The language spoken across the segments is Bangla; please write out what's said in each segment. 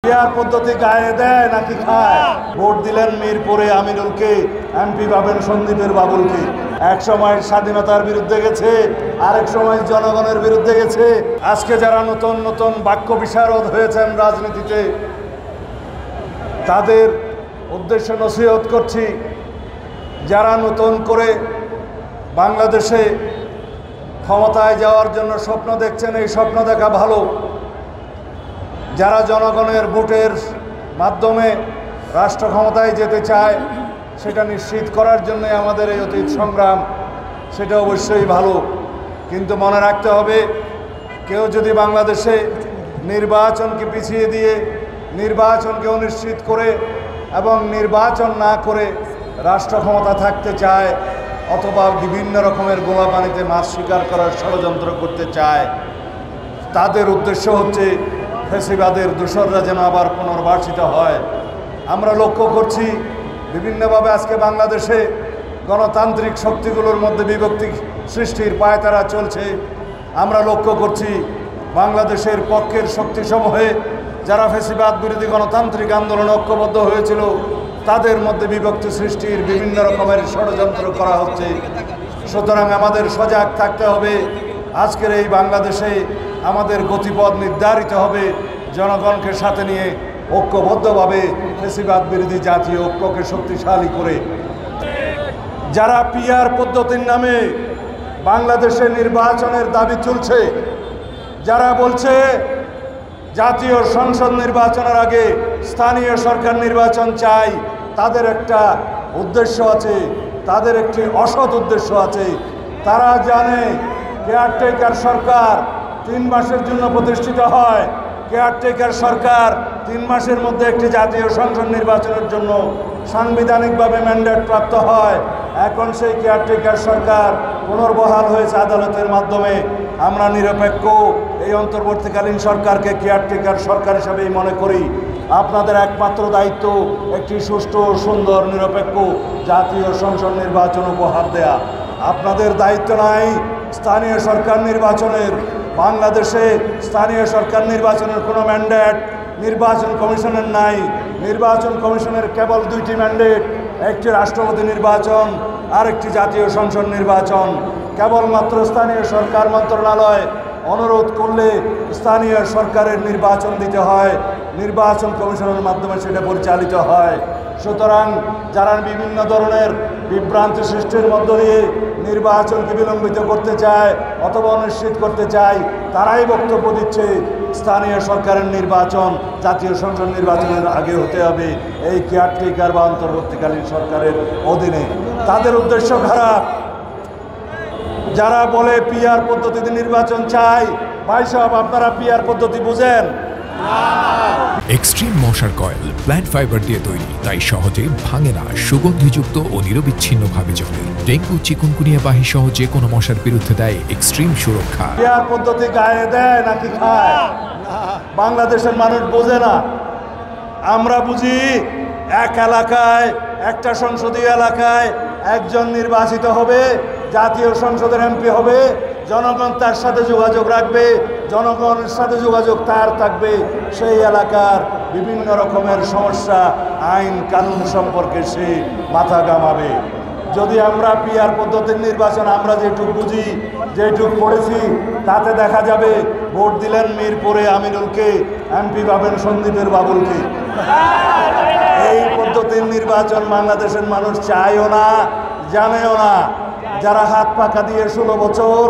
পিআর পদ্ধতি গায়ে দেয় নাকি খায়? ভোট দিলেন মিরপুরে আমিনুলকে, এমপি পাবেন সন্দীপের বাবুলকে। এক সময় স্বাধীনতার বিরুদ্ধে গেছে, আরেক সময় জনগণের বিরুদ্ধে গেছে। আজকে যারা নতুন নতুন বাক্য বিশারদ হয়েছেন রাজনীতিতে, তাদের উদ্দেশ্যে নসিহত করছি, যারা নতুন করে বাংলাদেশে ক্ষমতায় যাওয়ার জন্য স্বপ্ন দেখছেন, এই স্বপ্ন দেখা ভালো। যারা জনগণের ভোটের মাধ্যমে রাষ্ট্র ক্ষমতায় যেতে চায়, সেটা নিশ্চিত করার জন্য আমাদের এই অতীত সংগ্রাম, সেটা অবশ্যই ভালো। কিন্তু মনে রাখতে হবে, কেউ যদি বাংলাদেশে নির্বাচনকে পিছিয়ে দিয়ে, নির্বাচনকে অনিশ্চিত করে এবং নির্বাচন না করে রাষ্ট্র ক্ষমতা থাকতে চায়, অথবা বিভিন্ন রকমের গোলা পানিতে মাছ শিকার করার ষড়যন্ত্র করতে চায়, তাদের উদ্দেশ্য হচ্ছে ফ্যাসিবাদের দোসররা যেন আবার পুনর্বাসিত হয়। আমরা লক্ষ্য করছি বিভিন্নভাবে আজকে বাংলাদেশে গণতান্ত্রিক শক্তিগুলোর মধ্যে বিভক্তি সৃষ্টির পায়তারা চলছে। আমরা লক্ষ্য করছি বাংলাদেশের পক্ষের শক্তিসমূহে যারা ফ্যাসিবাদ বিরোধী গণতান্ত্রিক আন্দোলনে ঐক্যবদ্ধ হয়েছিল, তাদের মধ্যে বিভক্তি সৃষ্টির বিভিন্ন রকমের ষড়যন্ত্র করা হচ্ছে। সুতরাং আমাদের সজাগ থাকতে হবে। আজকের এই বাংলাদেশে আমাদের গতিপথ নির্ধারিত হবে জনগণকে সাথে নিয়ে, ঐক্যবদ্ধভাবে ফ্যাসিবাদ বিরোধী জাতীয় ঐক্যকে শক্তিশালী করে। যারা পিআর পদ্ধতির নামে বাংলাদেশে নির্বাচনের দাবি তুলছে, যারা বলছে জাতীয় সংসদ নির্বাচনের আগে স্থানীয় সরকার নির্বাচন চাই, তাদের একটা উদ্দেশ্য আছে, তাদের একটি অসৎ উদ্দেশ্য আছে। তারা জানে কেয়ারটেকার সরকার 3 মাসের জন্য প্রতিষ্ঠিত হয়। কেয়ারটেকার সরকার 3 মাসের মধ্যে একটি জাতীয় সংসদ নির্বাচনের জন্য সাংবিধানিকভাবে ম্যান্ডেট প্রাপ্ত হয়। এখন সেই কেয়ারটেকার সরকার পুনর্বহাল হয়েছে আদালতের মাধ্যমে। আমরা নিরপেক্ষ এই অন্তর্বর্তীকালীন সরকারকে কেয়ারটেকার সরকার হিসাবেই মনে করি। আপনাদের একমাত্র দায়িত্ব একটি সুষ্ঠু, সুন্দর, নিরপেক্ষ জাতীয় সংসদ নির্বাচন উপহার দেয়া। আপনাদের দায়িত্ব নাই স্থানীয় সরকার নির্বাচনের। বাংলাদেশে স্থানীয় সরকার নির্বাচনের কোনো ম্যান্ডেট নির্বাচন কমিশনের নাই। নির্বাচন কমিশনের কেবল 2টি ম্যান্ডেট, একটি রাষ্ট্রপতি নির্বাচন আর একটি জাতীয় সংসদ নির্বাচন। কেবলমাত্র স্থানীয় সরকার মন্ত্রণালয় অনুরোধ করলে স্থানীয় সরকারের নির্বাচন দিতে হয়, নির্বাচন কমিশনের মাধ্যমে সেটা পরিচালিত হয়। সুতরাং যারা বিভিন্ন ধরনের বিভ্রান্তি সৃষ্টির মধ্য দিয়ে নির্বাচনকে বিলম্বিত করতে চায় অথবা অনিশ্চিত করতে চায়, তারাই বক্তব্য দিচ্ছে স্থানীয় সরকারের নির্বাচন জাতীয় সংসদ নির্বাচনের আগে হতে হবে এই কেয়ারটেকার বা অন্তর্বর্তীকালীন সরকারের অধীনে। তাদের উদ্দেশ্য খারাপ। যারা বলে পিআর পদ্ধতিতে নির্বাচন চাই, ভাই সাহেব, আপনারা পিআর পদ্ধতি বুঝেন? এক্সট্রিম মশার কয়েল প্ল্যান্ট ফাইবার দিয়ে তৈরি, তাই সহজে ভাঙে না, সুগন্ধিযুক্ত ও নিরবিচ্ছিন্নভাবে জ্বলে। ডেঙ্গু, চিকুনগুনিয়া বাহি সহ যে কোনো মশার বিরুদ্ধে দেয় এক্সট্রিম সুরক্ষা। পিআর পদ্ধতি গায়ে দেয় নাকি খায়? বাংলাদেশের মানুষ বোঝে না, আমরা বুঝি। এক এলাকায়, একটা সংসদীয় এলাকায় একজন নির্বাচিত হবে, জাতীয় সংসদের এমপি হবে, জনগণ তার সাথে যোগাযোগ রাখবে, জনগণের সাথে যোগাযোগ তার থাকবে। সেই এলাকার বিভিন্ন রকমের সমস্যা, আইন কানুন সম্পর্কে সে মাথা ঘামাবে। যদি আমরা পিআর পদ্ধতির নির্বাচন আমরা যেটুকু বুঝি, যেটুকু পড়েছি, তাতে দেখা যাবে ভোট দিলেন মিরপুরে আমিনুলকে, এমপি পাবেন সন্দীপের বাবুলকে। এই পদ্ধতির নির্বাচন বাংলাদেশের মানুষ চায়ও না, জানেও না। যারা হাত পাকা দিয়ে 16 বছর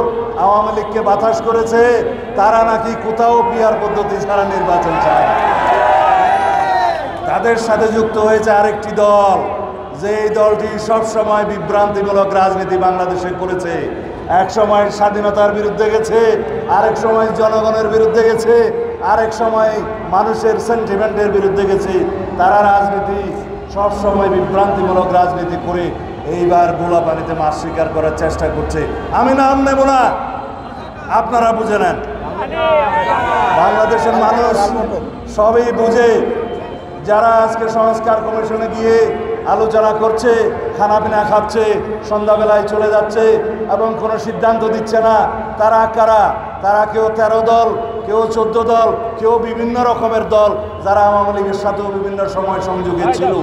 আওয়ামী লীগকে বাতাস করেছে, তারা নাকি কোথাও পিআর পদ্ধতি ছাড়া নির্বাচন চায়। তাদের সাথে যুক্ত হয়েছে আরেকটি দল, যে এই দলটি সবসময় বিভ্রান্তিমূলক রাজনীতি বাংলাদেশে করেছে। এক সময় স্বাধীনতার বিরুদ্ধে গেছে, আরেক সময় জনগণের বিরুদ্ধে গেছে, আরেক সময় মানুষের সেন্টিমেন্টের বিরুদ্ধে গেছে। তারা রাজনীতি সবসময় বিভ্রান্তিমূলক রাজনীতি করে এইবার গোলা পানিতে মাছ শিকার করার চেষ্টা করছে। আমি নাম নেব না, আপনারা বুঝে নেন। বাংলাদেশের মানুষ সবই বুঝে। যারা আজকে সংস্কার কমিশনে গিয়ে আলোচনা করছে, খানাপিনা খাচ্ছে, সন্ধ্যাবেলায় চলে যাচ্ছে এবং কোনো সিদ্ধান্ত দিচ্ছে না, তারা কারা? তারা কেউ 13 দল, কেউ 14 দল, কেউ বিভিন্ন রকমের দল, যারা আওয়ামী লীগের সাথেও বিভিন্ন সময় সংযোগে ছিল।